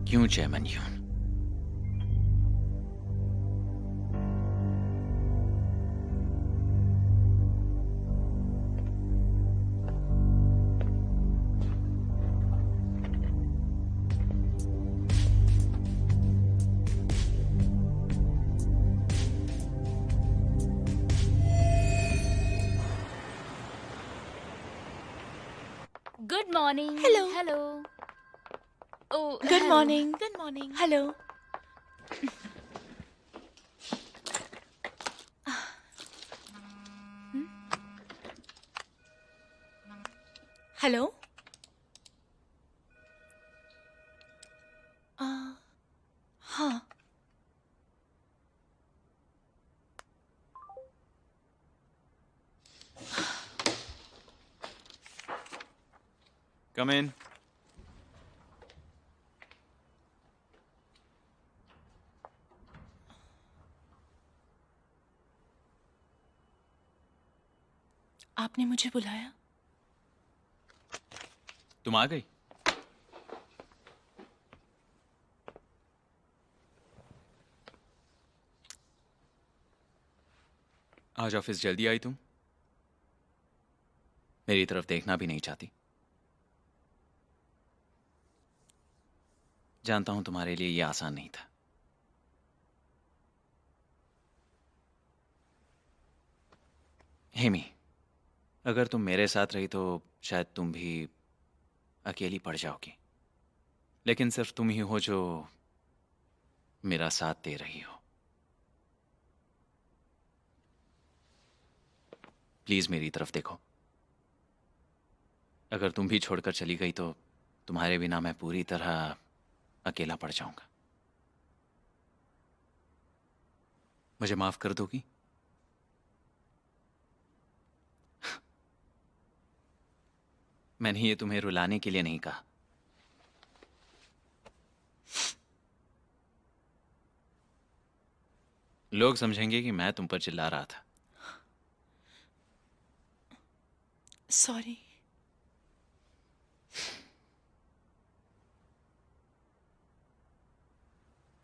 क्यों चैमन्यून? Good morning. Hello. Hello. Oh, Good hello. morning. Good morning. Hello. Hello हाँ Come in. आपने मुझे बुलाया? तुम आ गई? आज ऑफिस जल्दी आई तुम? मेरी तरफ देखना भी नहीं चाहती? जानता हूं तुम्हारे लिए ये आसान नहीं था। हेमी, अगर तुम मेरे साथ रही तो शायद तुम भी अकेली पड़ जाओगी, लेकिन सिर्फ तुम ही हो जो मेरा साथ दे रही हो। प्लीज मेरी तरफ देखो। अगर तुम भी छोड़कर चली गई तो तुम्हारे बिना मैं पूरी तरह अकेला पड़ जाऊंगा। मुझे माफ कर दोगी? मैंने ये तुम्हें रुलाने के लिए नहीं कहा। लोग समझेंगे कि मैं तुम पर चिल्ला रहा था। सॉरी।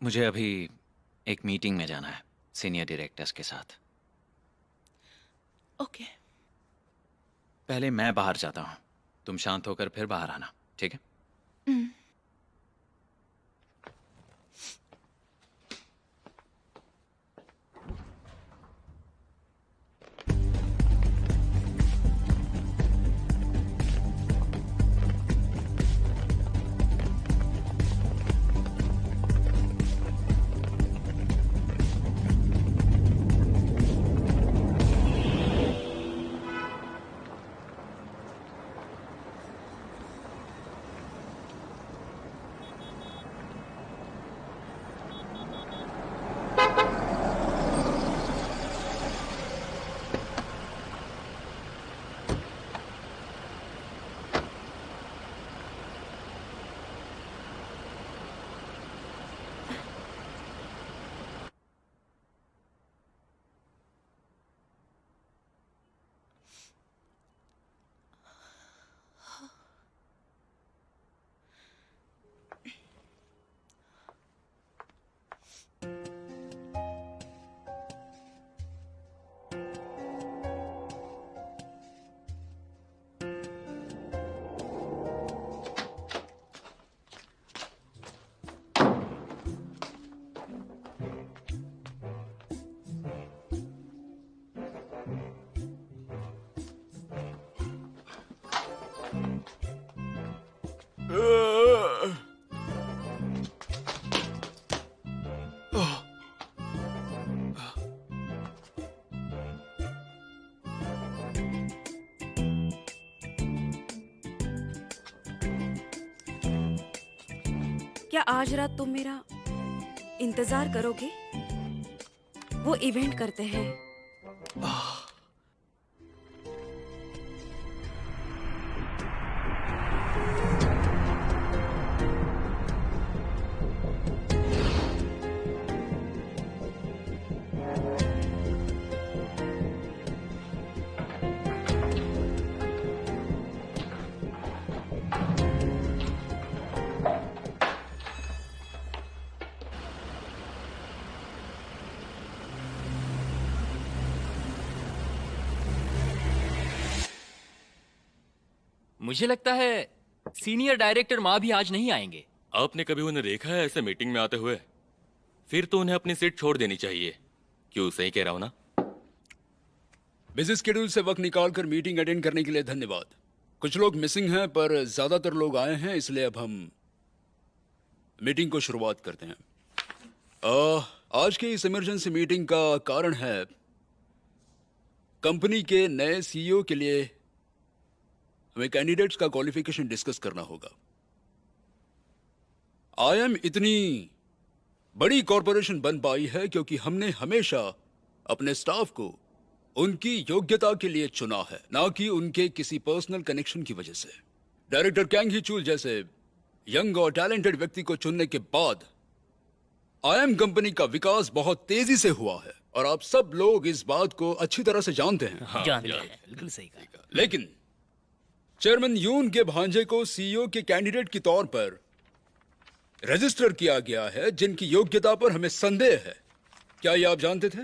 मुझे अभी एक मीटिंग में जाना है सीनियर डायरेक्टर्स के साथ। ओके। पहले मैं बाहर जाता हूं, तुम शांत होकर फिर बाहर आना, ठीक है? क्या आज रात तुम मेरा इंतजार करोगे? वो इवेंट करते हैं। मुझे लगता है सीनियर डायरेक्टर माँ भी आज नहीं आएंगे। आपने कभी उन्हें देखा है ऐसे मीटिंग में आते हुए? फिर तो उन्हें अपनी सीट छोड़ देनी चाहिए। क्यों, सही कह रहा हूं ना? बिजी शेड्यूल से वक्त निकालकर मीटिंग अटेंड करने के लिए धन्यवाद। कुछ लोग मिसिंग हैं पर ज्यादातर लोग आए हैं, इसलिए अब हम मीटिंग को शुरुआत करते हैं। आज की इस इमरजेंसी मीटिंग का कारण है कंपनी के नए सीईओ के लिए हमें कैंडिडेट्स का क्वालिफिकेशन डिस्कस करना होगा। आईएम इतनी बड़ी कॉरपोरेशन बन पाई है क्योंकि हमने हमेशा अपने स्टाफ को उनकी योग्यता के लिए चुना है, ना कि उनके किसी पर्सनल कनेक्शन की वजह से। डायरेक्टर कैंग ही चूल जैसे यंग और टैलेंटेड व्यक्ति को चुनने के बाद आईएम कंपनी का विकास बहुत तेजी से हुआ है और आप सब लोग इस बात को अच्छी तरह से जानते हैं। जानते हैं, बिल्कुल सही कहा। लेकिन चेयरमैन यून के भांजे को सीईओ के कैंडिडेट के तौर पर रजिस्टर किया गया है, जिनकी योग्यता पर हमें संदेह है। क्या ये आप जानते थे?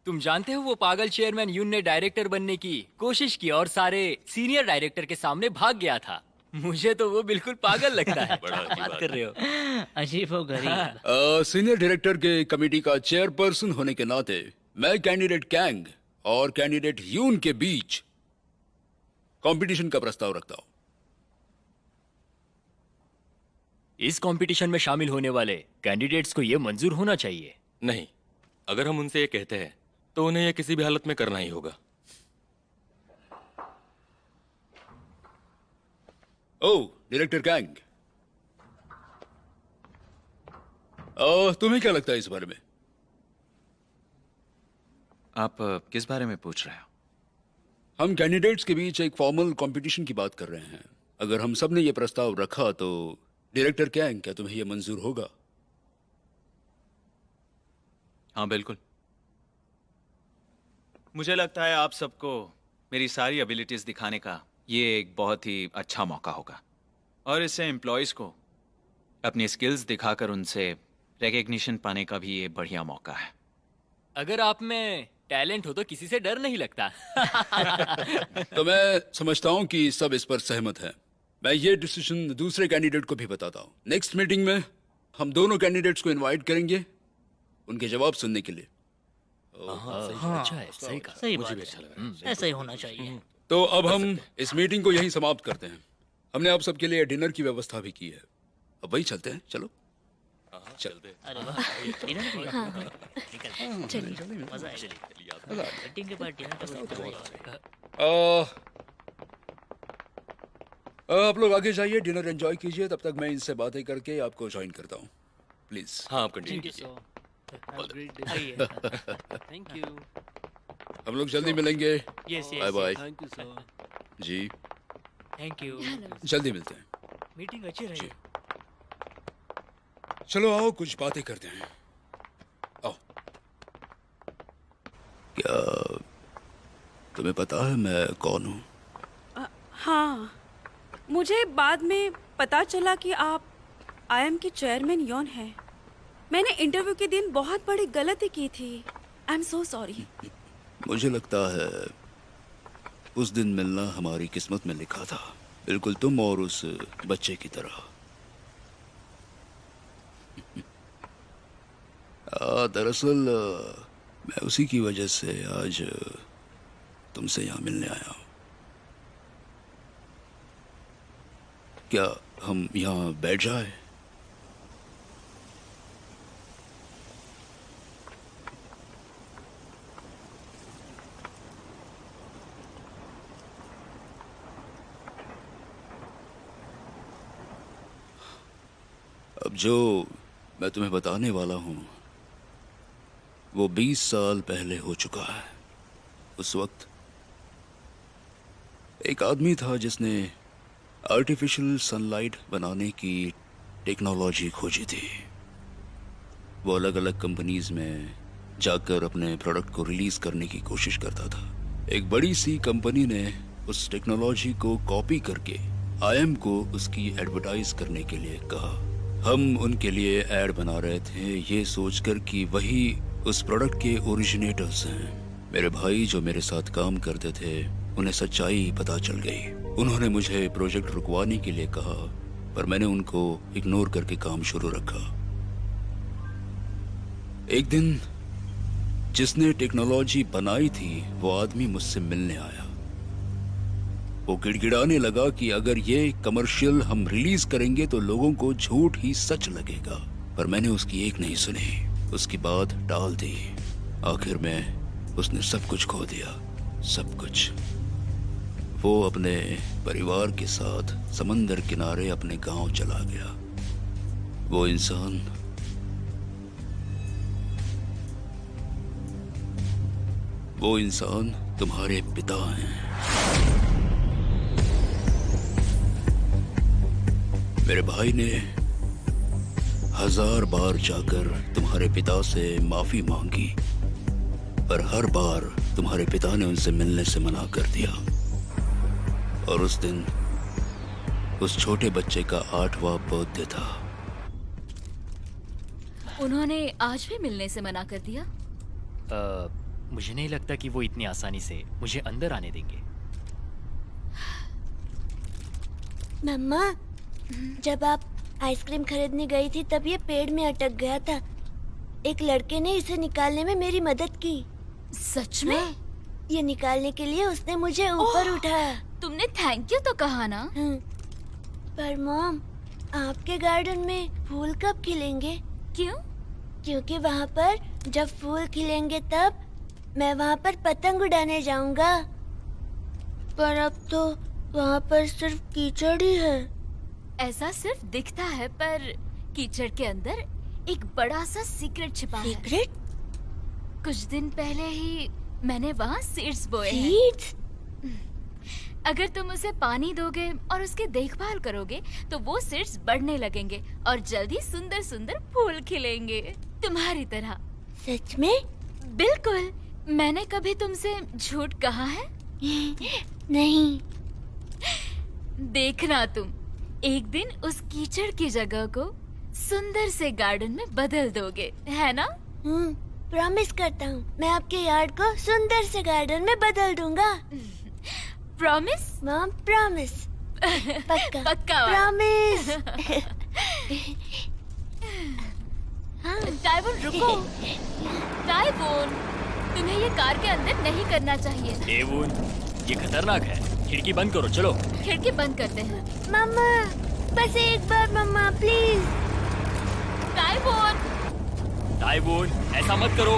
तुम जानते हो वो पागल चेयरमैन यून ने डायरेक्टर बनने की कोशिश की और सारे सीनियर डायरेक्टर के सामने भाग गया था। मुझे तो वो बिल्कुल पागल लगता है। बड़ा अजीब बात बात कर रहे हो। अजीब हो गरीब। सीनियर डायरेक्टर के कमेटी का चेयरपर्सन होने के नाते मैं कैंडिडेट कैंग और कैंडिडेट यून के बीच कंपटीशन का प्रस्ताव रखता हूं। इस कंपटीशन में शामिल होने वाले कैंडिडेट्स को ये मंजूर होना चाहिए। नहीं, अगर हम उनसे ये कहते हैं तो उन्हें ये किसी भी हालत में करना ही होगा। ओह, डायरेक्टर कैंग, तुम्हें क्या लगता है इस बारे में? आप किस बारे में पूछ रहे हो? हम कैंडिडेट्स के बीच एक फॉर्मल कंपटीशन की बात कर रहे हैं। अगर हम सब ने यह प्रस्ताव रखा तो डायरेक्टर कैंग, क्या तुम्हें यह मंजूर होगा? हाँ, बिल्कुल। मुझे लगता है आप सबको मेरी सारी एबिलिटीज दिखाने का ये एक बहुत ही अच्छा मौका होगा और इससे एम्प्लॉयज को अपनी स्किल्स दिखाकर उनसे रिकग्निशन पाने का भी ये बढ़िया मौका है। अगर आप में टैलेंट हो तो किसी से डर नहीं लगता। तो मैं समझता हूं कि सब इस पर सहमत हैं। मैं ये डिसीजन दूसरे कैंडिडेट को भी बताता हूं। नेक्स्ट मीटिंग में हम दोनों कैंडिडेट्स को इनवाइट करेंगे उनके जवाब सुनने के लिए। अच्छा है, सही कहा। सही बात है, ऐसा ही होना चाहिए। तो अब हम इस मीटिंग को यहीं समाप्त करते हैं। हमने आप सबके लिए डिनर की व्यवस्था भी की है। अब वही चलते हैं, चलो। चलते। अरे वाह, डिनर भी निकल चलिए, मजा आएगा। मीटिंग के बाद डिनर का बहुत मजा आएगा। आप लोग आगे जाइए, डिनर एंजॉय कीजिए। तब तक मैं इनसे बातें करके आपको ज्वाइन करता हूँ, प्लीज। हाँ, आप कंटिन्यू थैंक यू कीजिए। सो। आइए। Thank you. हम लोग जल्दी मिलेंगे। Yes bye bye. Thank you sir. जी, थैंक यू। जल्दी मिलते हैं। मीटिंग अच्छी रही। चलो आओ, कुछ बातें करते हैं। आओ। क्या तुम्हें पता है मैं कौन हूँ? हाँ, मुझे बाद में पता चला कि आप आईएम के चेयरमैन यॉन हैं। मैंने इंटरव्यू के दिन बहुत बड़ी गलती की थी। I am so sorry. मुझे लगता है उस दिन मिलना हमारी किस्मत में लिखा था, बिल्कुल तुम और उस बच्चे की तरह। दरअसल मैं उसी की वजह से आज तुमसे यहाँ मिलने आया हूँ। क्या हम यहाँ बैठ जाए? अब जो मैं तुम्हें बताने वाला हूँ वो 20 साल पहले हो चुका है। उस वक्त एक आदमी था जिसने आर्टिफिशियल सनलाइट बनाने की टेक्नोलॉजी खोजी थी। वो अलग अलग कंपनीज में जाकर अपने प्रोडक्ट को रिलीज करने की कोशिश करता था। एक बड़ी सी कंपनी ने उस टेक्नोलॉजी को कॉपी करके आईएम को उसकी एडवर्टाइज करने के लिए कहा। हम उनके लिए एड बना रहे थे ये सोचकर कि वही उस प्रोडक्ट के ओरिजिनेटर्स हैं। मेरे भाई जो मेरे साथ काम करते थे उन्हें सच्चाई पता चल गई। उन्होंने मुझे प्रोजेक्ट रुकवाने के लिए कहा, पर मैंने उनको इग्नोर करके काम शुरू रखा। एक दिन जिसने टेक्नोलॉजी बनाई थी वो आदमी मुझसे मिलने आया। वो गिड़गिड़ाने लगा कि अगर ये कमर्शियल हम रिलीज करेंगे तो लोगों को झूठ ही सच लगेगा, पर मैंने उसकी एक नहीं सुनी, उसकी बात टाल दी। आखिर में उसने सब कुछ खो दिया, सब कुछ। वो अपने परिवार के साथ समंदर किनारे अपने गांव चला गया। वो इंसान तुम्हारे पिता हैं। मेरे भाई ने 1000 बार जाकर तुम्हारे पिता से माफी मांगी, पर हर बार तुम्हारे पिता ने उनसे मिलने से मना कर दिया। और उस दिन उस छोटे बच्चे का 8वां बर्थडे था। उन्होंने आज भी मिलने से मना कर दिया? मुझे नहीं लगता कि वो इतनी आसानी से मुझे अंदर आने देंगे। मम्मा, जब आप आइसक्रीम खरीदने गई थी तब ये पेड़ में अटक गया था। एक लड़के ने इसे निकालने में मेरी मदद की। सच में? ये निकालने के लिए उसने मुझे ऊपर उठाया। तुमने थैंक यू तो कहा ना? पर मॉम, आपके गार्डन में फूल कब खिलेंगे? क्यों? क्योंकि वहाँ पर जब फूल खिलेंगे तब मैं वहाँ पर पतंग उड़ाने जाऊंगा। पर अब तो वहाँ पर सिर्फ कीचड़ ही है। ऐसा सिर्फ दिखता है, पर कीचड़ के अंदर एक बड़ा सा सीक्रेट छिपा है। सीक्रेट? कुछ दिन पहले ही मैंने वहाँ सीड्स बोए हैं। सीड्स? अगर तुम उसे पानी दोगे और उसकी देखभाल करोगे तो वो सीड्स बढ़ने लगेंगे और जल्दी सुंदर सुंदर फूल खिलेंगे, तुम्हारी तरह। सच में? बिल्कुल। मैंने कभी तुमसे झूठ कहा है? नहीं। देखना तुम एक दिन उस कीचड़ की जगह को सुंदर से गार्डन में बदल दोगे, है ना? प्रॉमिस करता हूँ, मैं आपके यार्ड को सुंदर से गार्डन में बदल दूंगा। प्रॉमिस? Mom, promise. पक्का। पक्का। प्रॉमिस। टाइवून, रुको। टाइवून, तुम्हें ये कार के अंदर नहीं करना चाहिए। टाइवून, ये खतरनाक है। खिड़की बंद करो, चलो। खिड़की बंद करते हैं। मम्मा, बस एक बार मम्मा, प्लीज। टाइवून! टाइवून, ऐसा मत करो।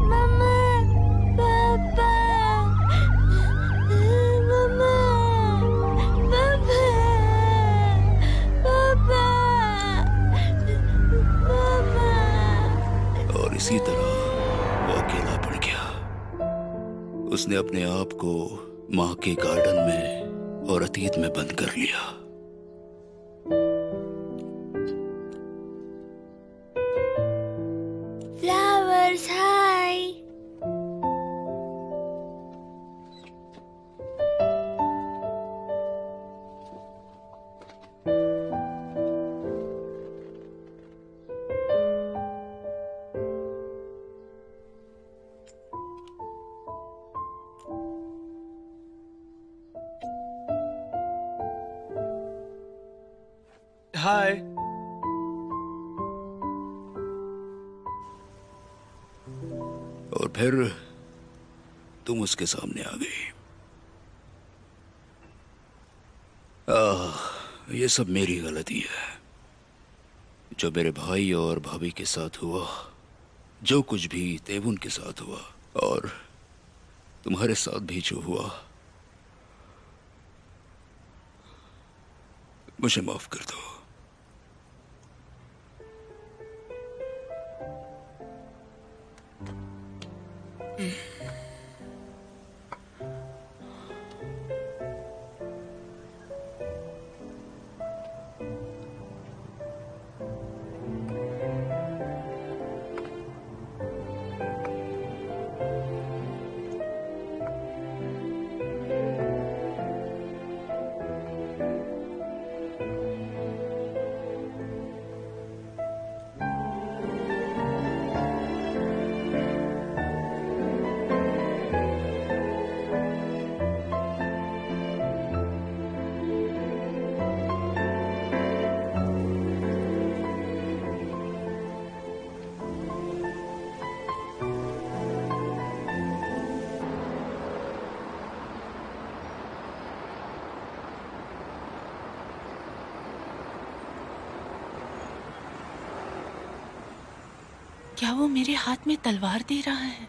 मम्मा, पापा, मम्मा, पापा, पापा, मम्मा। और इसी तरह वो अकेला पड़ गया। उसने अपने आप को माँ के गार्डन में और अतीत में बंद कर लिया। फ्लावर्स, हाय। हाय। और फिर तुम उसके सामने आ गई। ये सब मेरी गलती है। जो मेरे भाई और भाभी के साथ हुआ, जो कुछ भी तेवुन के साथ हुआ, और तुम्हारे साथ भी जो हुआ, मुझे माफ कर दो। क्या वो मेरे हाथ में तलवार दे रहा है?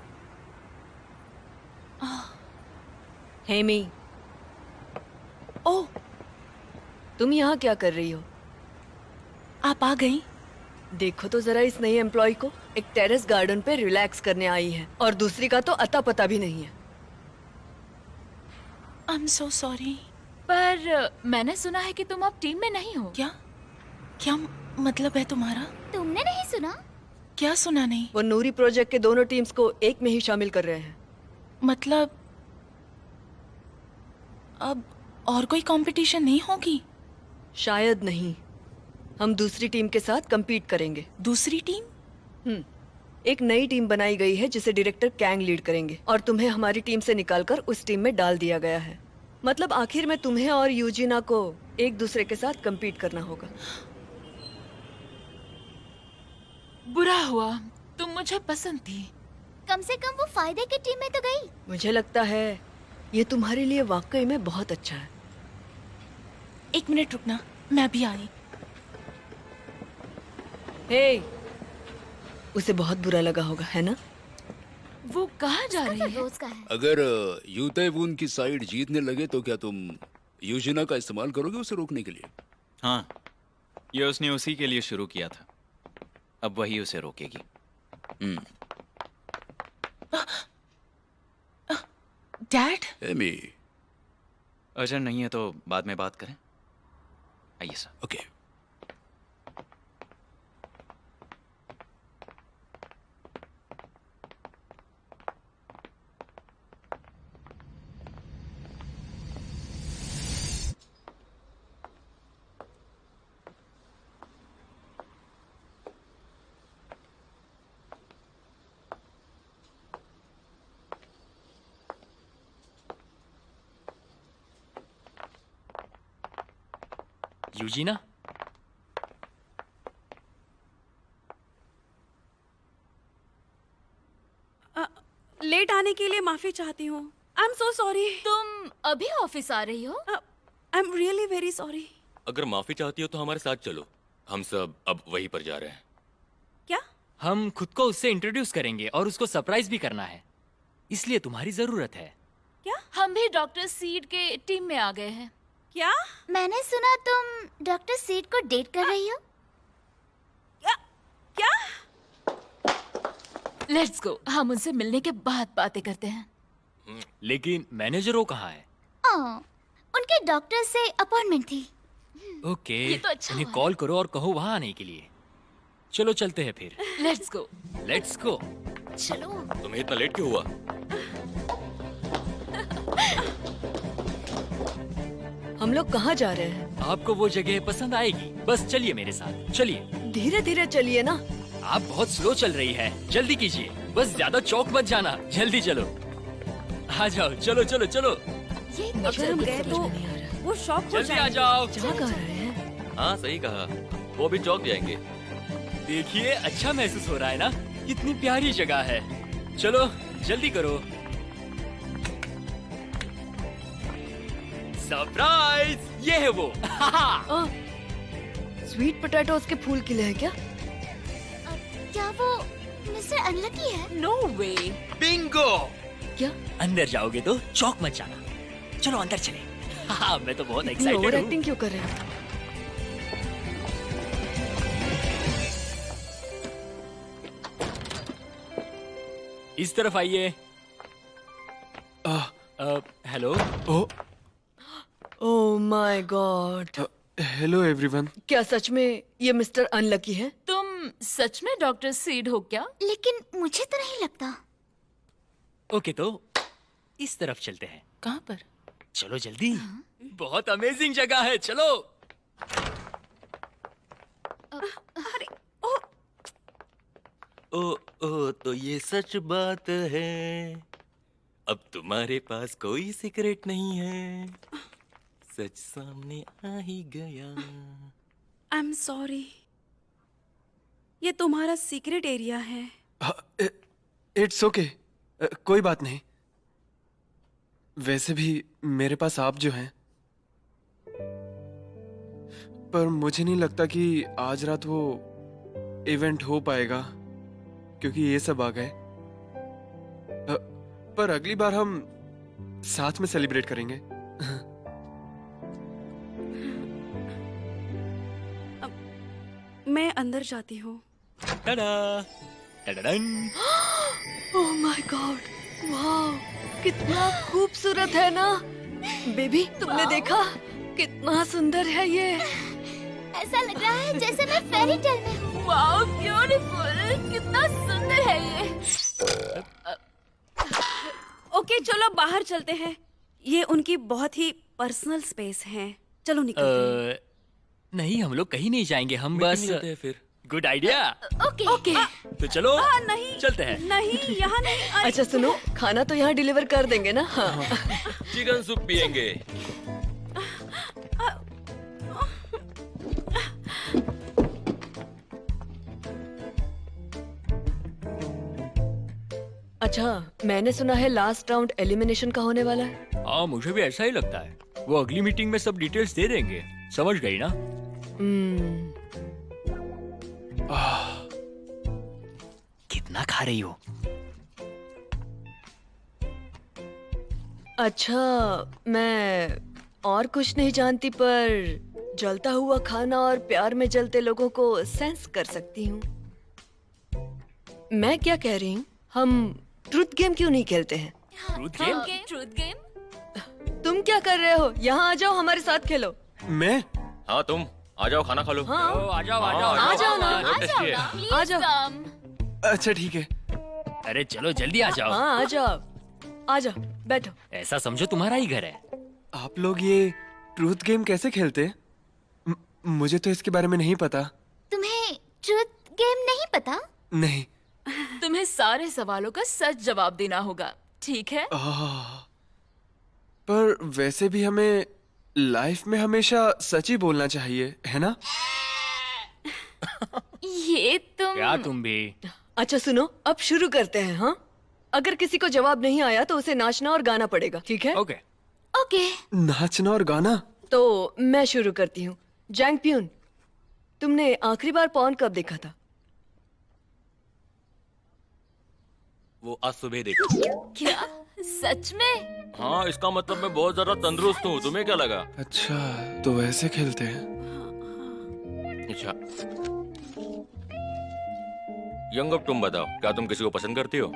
हेमी, ओह, तुम यहाँ क्या कर रही हो? आप आ गई? देखो तो जरा इस नई एम्प्लॉय को। एक टेरेस गार्डन पे रिलैक्स करने आई है और दूसरी का तो अता पता भी नहीं है। I am so sorry. पर मैंने सुना है कि तुम अब टीम में नहीं हो। क्या क्या मतलब है तुम्हारा? तुमने नहीं सुना? क्या सुना नहीं? वो नूरी प्रोजेक्ट के दोनों टीम्स को एक में ही शामिल कर रहे हैं। मतलब अब और कोई कंपटीशन नहीं होगी? शायद नहीं। हम दूसरी टीम के साथ compete करेंगे। दूसरी टीम? एक नई टीम बनाई गई है जिसे डायरेक्टर कैंग लीड करेंगे और तुम्हें हमारी टीम से निकालकर उस टीम में डाल दिया गया है। मतलब आखिर में तुम्हें और यूजिना को एक दूसरे के साथ compete करना होगा। बुरा हुआ, तुम मुझे पसंद थी। कम से कम वो फायदे की टीम में तो गई। मुझे लगता है ये तुम्हारे लिए वाकई में बहुत अच्छा है। एक मिनट रुकना, मैं भी आई। हे, उसे बहुत बुरा लगा होगा, है ना? वो कहाँ जा रही है? रोज का है। अगर यूतेवून की साइड जीतने लगे तो क्या तुम यूजिना का इस्तेमाल करोगे उसे रोकने के लिए? हाँ, ये उसने उसी के लिए शुरू किया था। अब वही उसे रोकेगी। डैड, एमी, अर्जेंट नहीं है तो बाद में बात करें। आइए सर। ओके। यूजीना, लेट आने के लिए माफी चाहती हूँ। I am so sorry. तुम अभी ऑफिस आ रही हो? I am really very sorry. अगर माफी चाहती हो तो हमारे साथ चलो, हम सब अब वहीं पर जा रहे हैं। क्या? हम खुद को उससे इंट्रोड्यूस करेंगे और उसको सरप्राइज भी करना है, इसलिए तुम्हारी जरूरत है। क्या? हम भी डॉक्टर सीड के टीम में आ गए हैं। क्या? मैंने सुना तुम डॉक्टर सीड को डेट कर रही हो। क्या? लेट्स गो, हम उनसे मिलने के बाद बातें करते हैं। लेकिन मैनेजर वो कहाँ है? उनके डॉक्टर से अपॉइंटमेंट थी। ओके, ये तो अच्छा उन्हें हुआ। कॉल करो और कहो वहाँ आने के लिए। चलो चलते हैं फिर। Let's go. Let's go. चलो। तुम्हें इतना लेट क्यों हुआ? हम लोग कहाँ जा रहे हैं? आपको वो जगह पसंद आएगी, बस चलिए मेरे साथ। चलिए। धीरे धीरे चलिए ना। आप बहुत स्लो चल रही है, जल्दी कीजिए। बस ज्यादा चौक मत जाना, जल्दी चलो। आ जाओ, चलो चलो चलो। ये मुझे अगर हम कुछ गए समझ तो में नहीं आ रहा। वो शॉक हो जल्दी आ जाएंगे। जाओ। जा कहाँ रहे हैं? हाँ सही कहा, वो भी चौक जाएंगे। देखिए, अच्छा महसूस हो रहा है ना? कितनी प्यारी जगह है। चलो जल्दी करो। सरप्राइज, ये है वो। स्वीट पोटैटोज के फूल खिले हैं क्या? क्या वो मिस्टर अनलकी है? नो वे। बिंगो। क्या? अंदर जाओगे तो चौक मत जाना। चलो अंदर चले। हाँ, मैं तो बहुत इतनी एक्साइटेड ओवर हूँ। एक्टिंग क्यों कर रहे हैं? इस तरफ आइए। Hello. Oh my God. Hello everyone. क्या सच में ये मिस्टर अनलकी है? तुम सच में डॉक्टर सीड हो क्या? लेकिन मुझे तो नहीं लगता। ओके, तो इस तरफ चलते हैं। कहाँ पर? चलो जल्दी। बहुत अमेजिंग जगह है, चलो। अरे ओ तो ये सच बात है, अब तुम्हारे पास कोई सीक्रेट नहीं है, सच सामने आ ही गया। I am sorry. ये तुम्हारा सीक्रेट एरिया है। इट्स ओके, कोई बात नहीं। वैसे भी मेरे पास आप जो हैं, पर मुझे नहीं लगता कि आज रात वो इवेंट हो पाएगा, क्योंकि ये सब आ गए। पर अगली बार हम साथ में सेलिब्रेट करेंगे। मैं अंदर जाती हूँ। टाडा टाडाडन। ओह माय गॉड, वाह, कितना खूबसूरत है ना। बेबी, तुमने देखा कितना सुंदर है ये। ऐसा लग रहा है जैसे मैं फेरी टेल में हूँ। वाओ, ब्यूटीफुल, कितना सुंदर है ये। ओके, चलो बाहर चलते हैं। ये उनकी बहुत ही पर्सनल स्पेस है। चलो निकलते हैं। नहीं, हम लोग कहीं नहीं जाएंगे, हम मीटिंग बस। चलते हैं फिर। Good idea. Okay okay. तो चलो नहीं, चलते हैं। नहीं, यहाँ नहीं। अरे, अच्छा सुनो, खाना तो यहाँ डिलीवर कर देंगे ना? हाँ। चिकन सूप पियेंगे। अच्छा, मैंने सुना है लास्ट राउंड एलिमिनेशन का होने वाला है। हाँ, मुझे भी ऐसा ही लगता है। वो अगली मीटिंग में सब डिटेल्स दे देंगे, समझ गई ना? कितना खा रही हो? अच्छा, मैं और कुछ नहीं जानती, पर जलता हुआ खाना और प्यार में जलते लोगों को सेंस कर सकती हूँ। मैं क्या कह रही हूँ, हम ट्रूथ गेम क्यों नहीं खेलते हैं? Truth game. तुम क्या कर रहे हो? यहाँ आ जाओ, हमारे साथ खेलो। मैं? हाँ, तुम आ जाओ, खाना खा लो। हाँ, आ जाओ आ जाओ आ जाओ ना। बहुत टेस्टी है। आ जाओ। अच्छा ठीक है। अरे चलो जल्दी आ जाओ। हाँ, आ जाओ, आ जाओ, बैठो। ऐसा समझो तुम्हारा ही घर है। आप लोग ये ट्रूथ गेम कैसे खेलते? मुझे तो इसके बारे में नहीं पता। तुम्हें ट्रूथ गेम नहीं पता? नहीं। तुम्हें सारे सवालों का सच जवाब देना होगा, ठीक है? पर वैसे भी हमें लाइफ में हमेशा सच ही बोलना चाहिए, है ना? ये क्या तुम भी? अच्छा सुनो, अब शुरू करते हैं। हाँ, अगर किसी को जवाब नहीं आया तो उसे नाचना और गाना पड़ेगा, ठीक है? ओके। ओके। नाचना और गाना? तो मैं शुरू करती हूँ। जैंग प्यून, तुमने आखिरी बार पॉन कब देखा था? वो आज सुबह देखा। क्या सच में? हाँ, इसका मतलब मैं बहुत ज्यादा तंदुरुस्त हूँ। तुम्हें क्या लगा? अच्छा, तो ऐसे खेलते हैं। अच्छा, यंग, अब तुम बताओ, क्या तुम किसी को पसंद करती हो?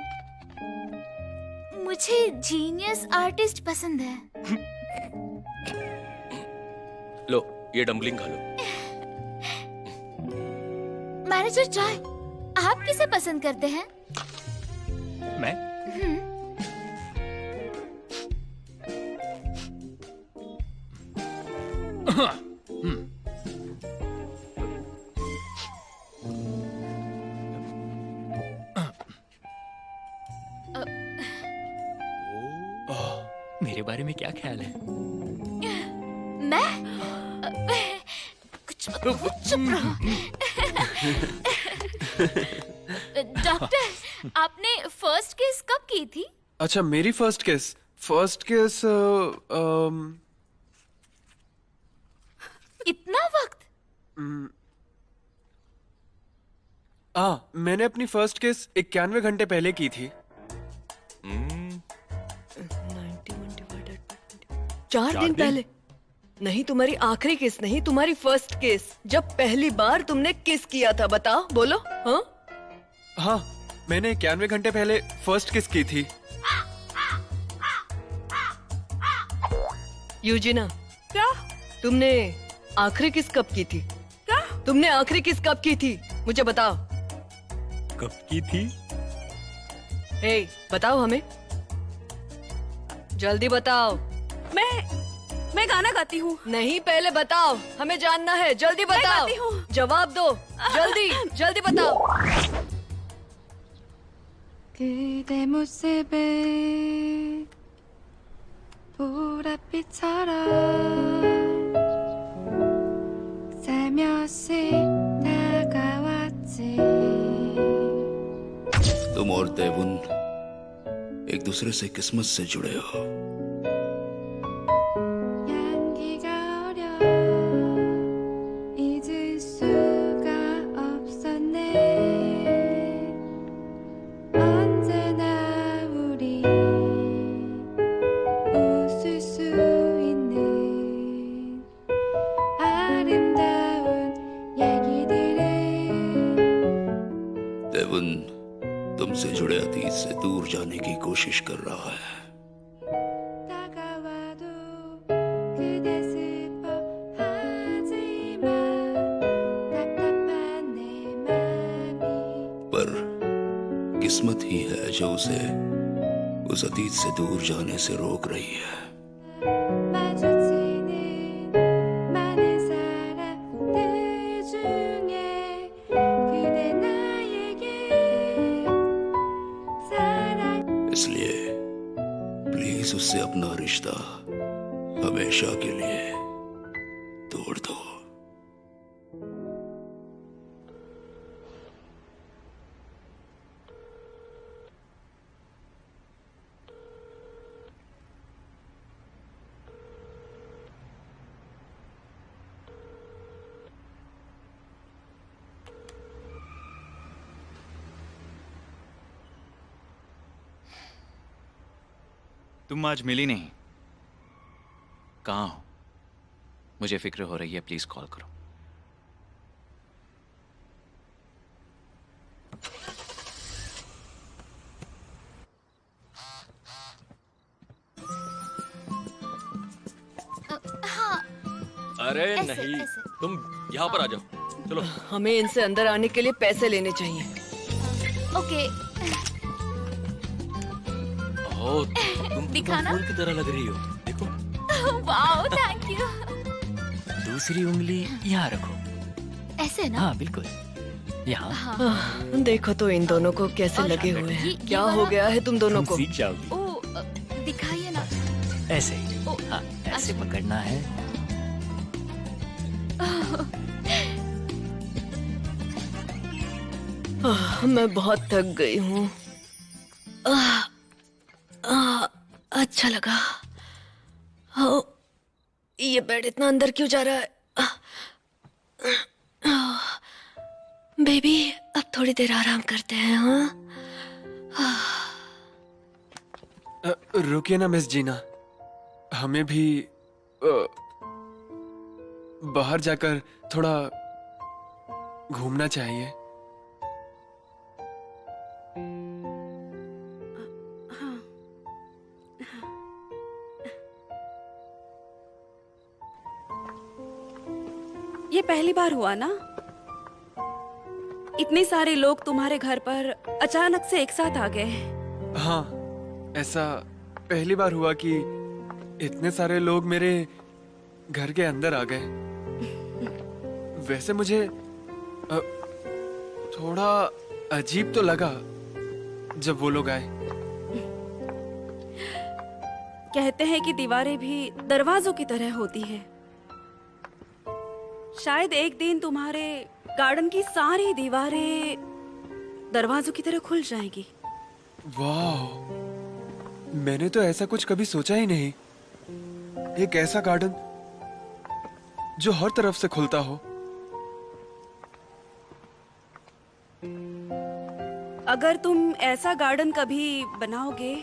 मुझे जीनियस आर्टिस्ट पसंद है। लो, ये डम्पलिंग खा लो। मैनेजर चाय, आप किसे पसंद करते हैं? मैं? मेरे बारे में क्या ख्याल है? मैं? कुछ चुप रहो। डॉक्टर, आपने फर्स्ट किस कब की थी? अच्छा, मेरी फर्स्ट किस इतना वक्त? मैंने अपनी फर्स्ट किस 91 घंटे पहले की थी। 4 दिन पहले? नहीं, तुम्हारी आखिरी किस नहीं, तुम्हारी फर्स्ट किस, जब पहली बार तुमने किस किया था, बताओ, बोलो। हाँ हाँ, मैंने 91 घंटे पहले फर्स्ट किस की थी। यूजिना, क्या? तुमने आखिरी किस कब की थी? क्या? तुमने आखिरी किस कब की थी, मुझे बताओ। कब की थी? हे, बताओ हमें, जल्दी बताओ। मैं गाना गाती हूँ। नहीं, पहले बताओ, हमें जानना है, जल्दी बताओ। गाती हूँ। जवाब दो, जल्दी जल्दी बताओ। 그대 모습에 보랏빛처럼 살며시 다가왔지. तुम और देवुन एक दूसरे से किस्मत से जुड़े हो। 향기가 어려 잊을 수가 없었네. कोशिश कर रहा है। 다가와도 그대 슬퍼하지마 답답한 내 맘이 पर किस्मत ही है जो उसे उस अतीत से दूर जाने से रोक रही है। 마주치는 많은 사람들 중에 그대 나에게 사랑 इसलिए प्लीज उससे अपना रिश्ता हमेशा के लिए तोड़ दो। तुम आज मिली नहीं, कहाँ हो? मुझे फिक्र हो रही है, प्लीज कॉल करो। हाँ, अरे ऐसे, नहीं, ऐसे। तुम यहाँ पर आ जाओ। चलो। हमें इनसे अंदर आने के लिए पैसे लेने चाहिए। ओके। ओह, तुम दिखाना? फूल की तरह लग रही हो। देखो। Wow, thank you. दूसरी उंगली यहाँ रखो। ऐसे ना? हाँ बिल्कुल, यहाँ। हाँ। देखो तो इन दोनों को कैसे और लगे हुए हैं। ये क्या वाला? हो गया है तुम दोनों को? सीख जाओगी। ओ, दिखाइए ना। ऐसे, ओ, हाँ ऐसे अच्छा। पकड़ना है। मैं बहुत थक गई हूँ। अच्छा लगा। ओ, ये बेड इतना अंदर क्यों जा रहा है? बेबी, अब थोड़ी देर आराम करते हैं। हाँ, रुकिए ना मिस जीना, हमें भी बाहर जाकर थोड़ा घूमना चाहिए। ये पहली बार हुआ ना? इतने सारे लोग तुम्हारे घर पर अचानक से एक साथ आ गए। हाँ, ऐसा पहली बार हुआ कि इतने सारे लोग मेरे घर के अंदर आ गए। वैसे मुझे थोड़ा अजीब तो लगा जब वो लोग आए। कहते हैं कि दीवारें भी दरवाजों की तरह होती है। शायद एक दिन तुम्हारे गार्डन की सारी दीवारें दरवाजों की तरह खुल जाएंगी। वाह, मैंने तो ऐसा कुछ कभी सोचा ही नहीं। एक ऐसा गार्डन जो हर तरफ से खुलता हो। अगर तुम ऐसा गार्डन कभी बनाओगे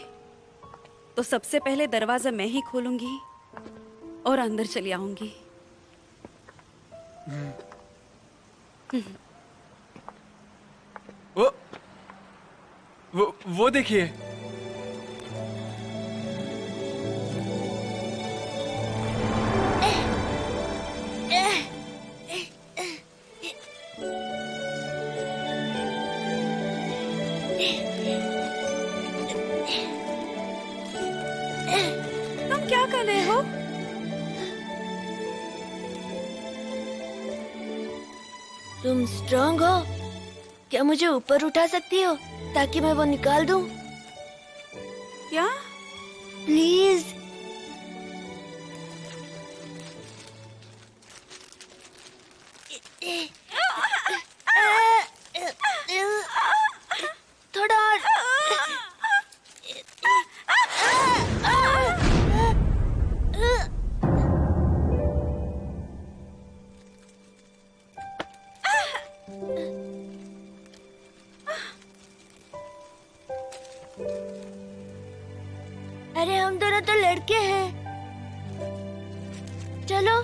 तो सबसे पहले दरवाजा मैं ही खोलूंगी और अंदर चली आऊंगी। वो देखिए। तुम क्या कर रहे हो? तुम स्ट्रांग हो? क्या मुझे ऊपर उठा सकती हो ताकि मैं वो निकाल दूं? क्या? प्लीज। थोड़ा और। अरे हम दोनों तो लड़के हैं। चलो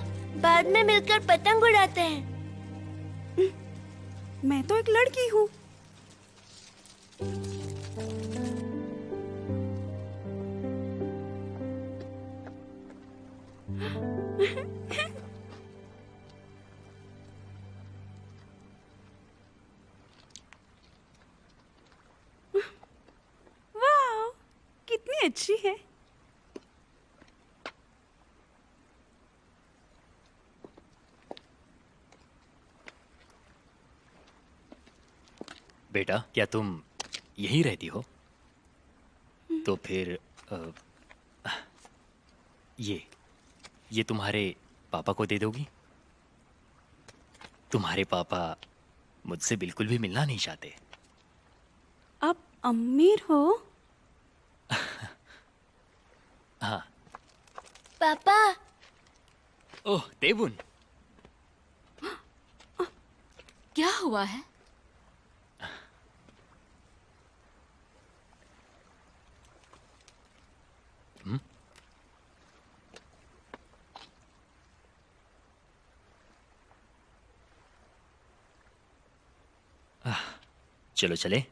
बाद में मिलकर पतंग उड़ाते हैं। मैं तो एक लड़की हूँ। कितनी अच्छी है। बेटा, क्या तुम यहीं रहती हो? तो फिर ये तुम्हारे पापा को दे दोगी? तुम्हारे पापा मुझसे बिल्कुल भी मिलना नहीं चाहते। आप अमीर हो? हाँ। पापा, ओह देवुन, क्या हुआ है? चलो चले।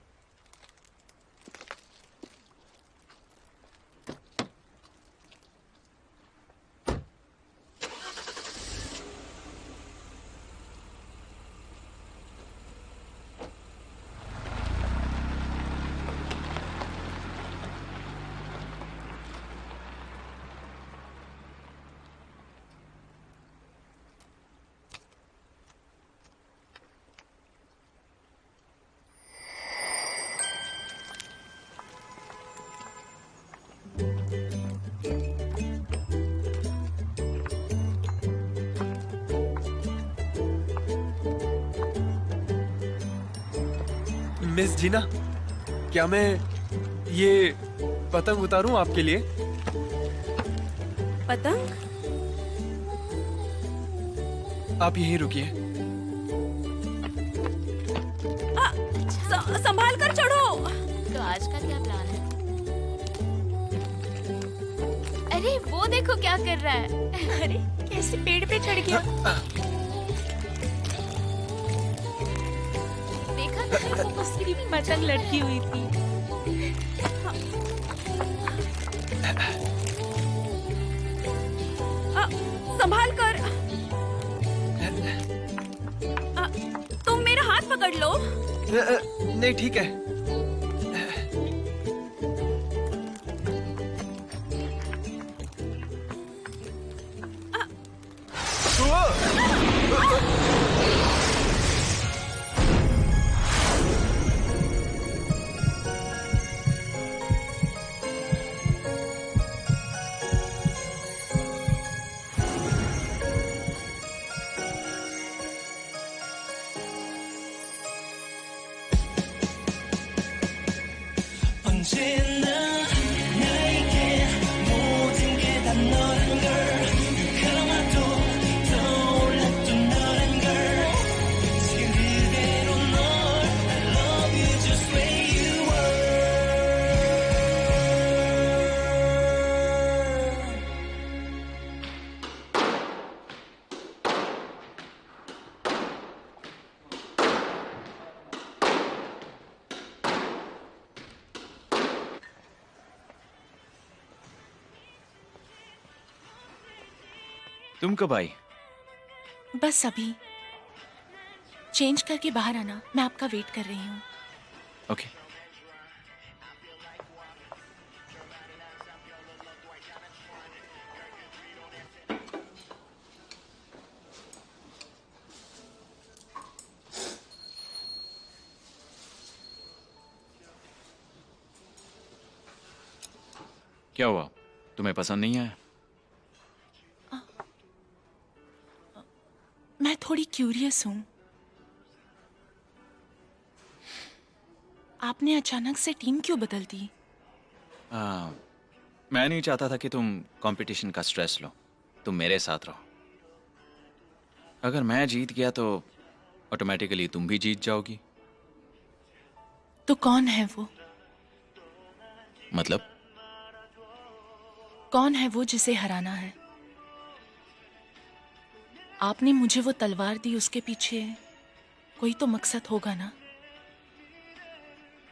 मिस जीना, क्या मैं ये पतंग उतारूं आपके लिए? पतंग? आप यहीं रुकिए। संभाल कर चढ़ो। तो आज का क्या प्लान है? अरे वो देखो क्या कर रहा है। अरे कैसे पेड़ पे चढ़ गया। देखा था, उसकी भी पतंग लटकी हुई थी। संभाल कर। तुम मेरा हाथ पकड़ लो। नहीं ठीक है। तुम कब आई? बस अभी। चेंज करके बाहर आना, मैं आपका वेट कर रही हूँ। ओके। क्या हुआ? तुम्हें पसंद नहीं आया? मैं थोड़ी क्यूरियस हूँ। आपने अचानक से टीम क्यों बदल दी? मैं नहीं चाहता था कि तुम कंपटीशन का स्ट्रेस लो। तुम मेरे साथ रहो। अगर मैं जीत गया तो ऑटोमेटिकली तुम भी जीत जाओगी। तो कौन है वो? मतलब? कौन है वो जिसे हराना है? आपने मुझे वो तलवार दी, उसके पीछे कोई तो मकसद होगा ना?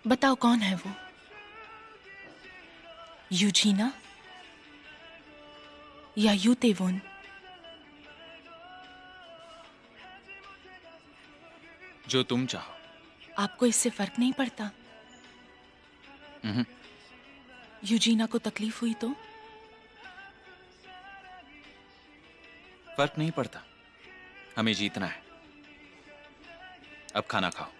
बताओ कौन है वो? यूजीना या यू तेवुन? जो तुम चाहो। आपको इससे फर्क नहीं पड़ता? यूजीना को तकलीफ हुई तो? फर्क नहीं पड़ता, हमें जीतना है। अब खाना खाओ।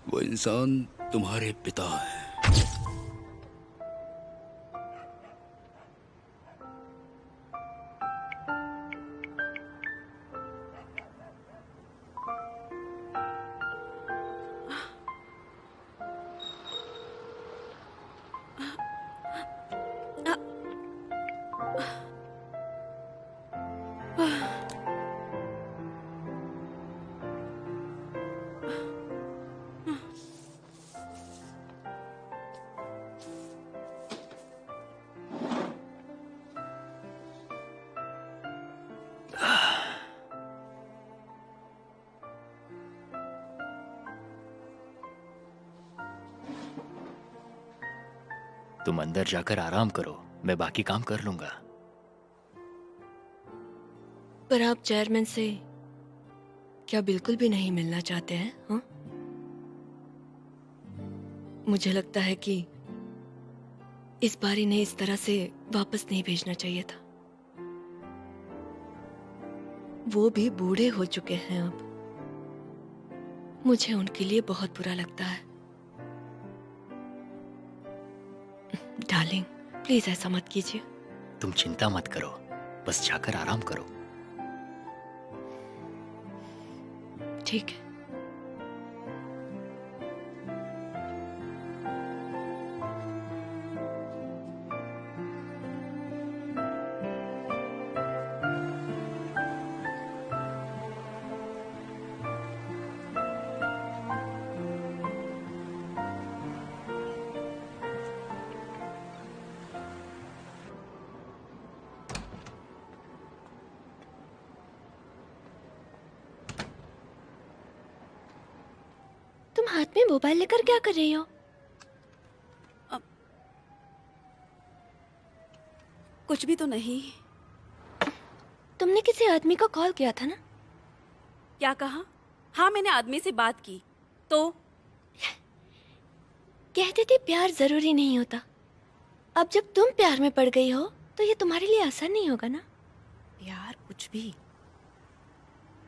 वो इंसान तुम्हारे पिता है। तुम अंदर जाकर आराम करो, मैं बाकी काम कर लूंगा। पर आप चेयरमैन से क्या बिल्कुल भी नहीं मिलना चाहते हैं? हाँ? मुझे लगता है कि इस बार इन्हें इस तरह से वापस नहीं भेजना चाहिए था। वो भी बूढ़े हो चुके हैं अब। मुझे उनके लिए बहुत बुरा लगता है। डार्लिंग, प्लीज ऐसा मत कीजिए। तुम चिंता मत करो, बस जाकर आराम करो। ठीक है। तुम हाथ में मोबाइल लेकर क्या कर रही हो? कुछ भी तो नहीं। तुमने किसी आदमी को कॉल किया था ना? क्या कहा? हाँ, मैंने आदमी से बात की। तो कहते थे प्यार जरूरी नहीं होता। अब जब तुम प्यार में पड़ गई हो तो ये तुम्हारे लिए आसान नहीं होगा ना? यार कुछ भी।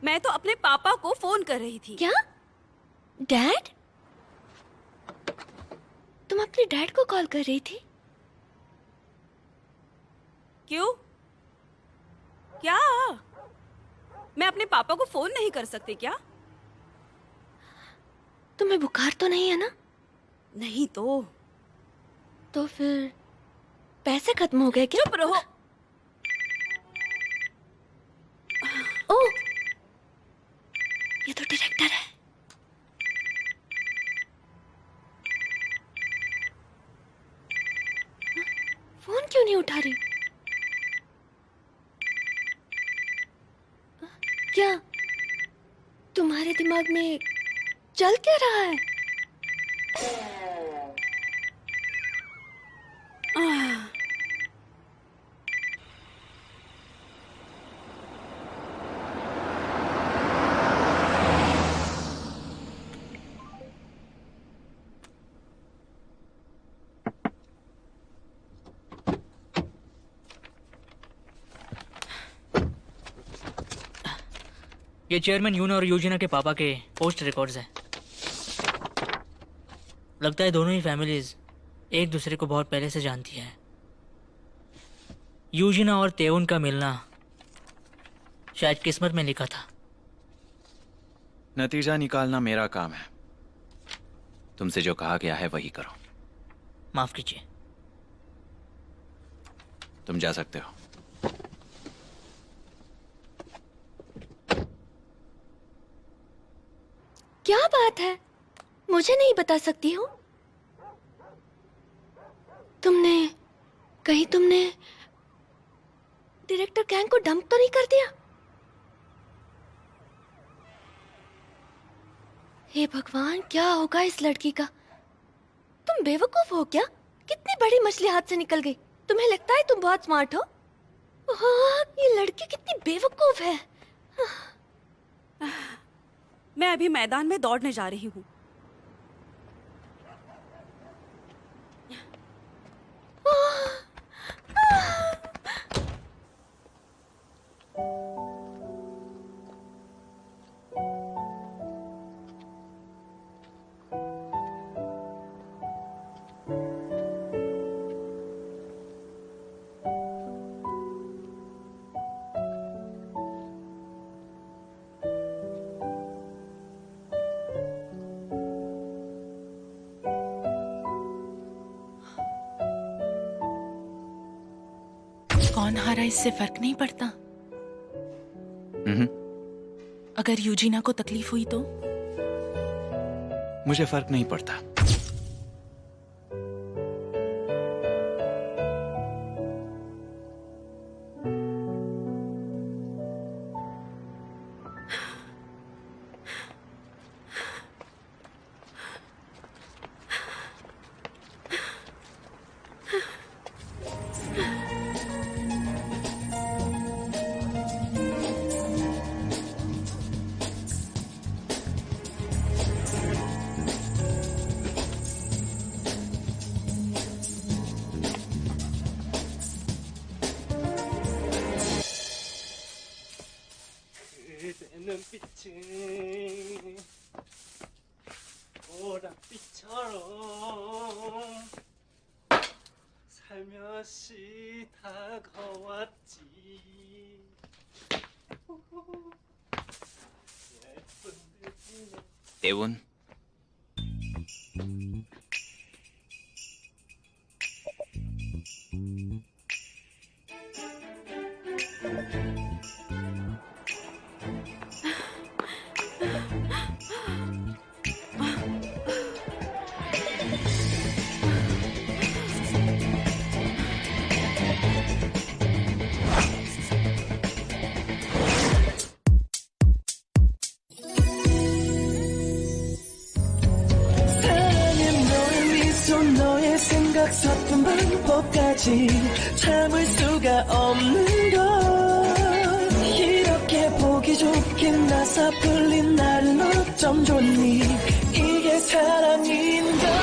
मैं तो अपने पापा को फोन कर रही थी। क्या? डैड? तुम अपने डैड को कॉल कर रही थी? क्यों? क्या? मैं अपने पापा को फोन नहीं कर सकती क्या? तुम्हें बुखार तो नहीं है ना? नहीं तो फिर पैसे खत्म हो गए क्या? चुप रहो। ओह, ये तो डायरेक्टर है। फोन क्यों नहीं उठा रही? क्या तुम्हारे दिमाग में चल क्या रहा है? ये चेयरमैन यून और यूजिना के पापा के पोस्ट रिकॉर्ड्स हैं। लगता है दोनों ही फैमिलीज एक दूसरे को बहुत पहले से जानती हैं। यूजिना और तेउन का मिलना शायद किस्मत में लिखा था। नतीजा निकालना मेरा काम है। तुमसे जो कहा गया है वही करो। माफ कीजिए। तुम जा सकते हो। क्या बात है? मुझे नहीं बता सकती हो? तुमने डायरेक्टर कैंग को डंप तो नहीं कर दिया? हे भगवान, क्या होगा इस लड़की का? तुम बेवकूफ हो क्या? कितनी बड़ी मछली हाथ से निकल गई। तुम्हें लगता है तुम बहुत स्मार्ट हो? हाँ, ये लड़की कितनी बेवकूफ है। मैं अभी मैदान में दौड़ने जा रही हूँ। कौन हारा इससे फर्क नहीं पड़ता। अगर यूजीना को तकलीफ हुई तो? मुझे फर्क नहीं पड़ता। 눈빛은 보랏빛처럼 살며시 다가왔지. देवुन, 너의 생각 섞은 방법까지 참을 수가 없는 걸. 이렇게 보기 좋게 나서 풀린 나는 어쩜 좋니. 이게 사랑인가.